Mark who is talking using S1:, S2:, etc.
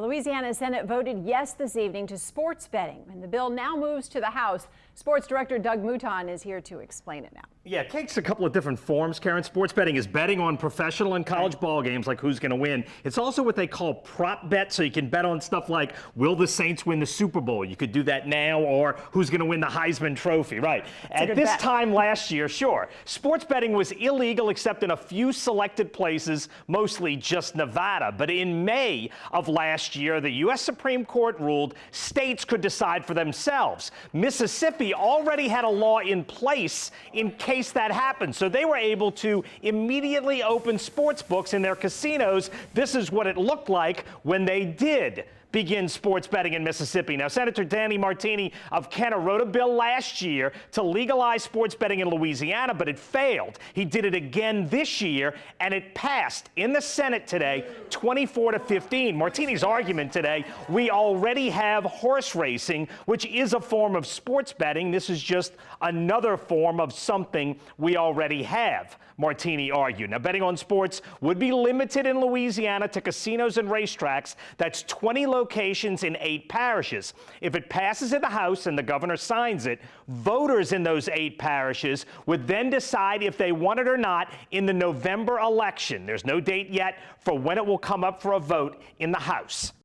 S1: The Louisiana Senate voted yes this evening to sports betting, and the bill now moves to the House. Sports Director Doug Mouton is here to explain it now.
S2: Yeah, it takes a couple of different forms, Karen. Sports betting is betting on professional and college ball games, like who's going to win. It's also what they call prop bet, so you can bet on stuff like, will the Saints win the Super Bowl? You could do that now, or who's going to win the Heisman Trophy, right? At this time last year, sure, sports betting was illegal except in a few selected places, mostly just Nevada. But in May of last year, the U.S. Supreme Court ruled states could decide for themselves. Mississippi already had a law in place in case that happened, so they were able to immediately open sports books in their casinos. This is what it looked like when they did begin sports betting in Mississippi. Now, Senator Danny Martini of Kenner wrote a bill last year to legalize sports betting in Louisiana, but it failed. He did it again this year, and it passed in the Senate today, 24-15. Martini's argument today, we already have horse racing, which is a form of sports betting. This is just another form of something we already have, Martini argued. Now, betting on sports would be limited in Louisiana to casinos and racetracks. That's 20 locations in 8 parishes. If it passes in the House and the governor signs it, voters in those 8 parishes would then decide if they want it or not in the November election. There's no date yet for when it will come up for a vote in the House.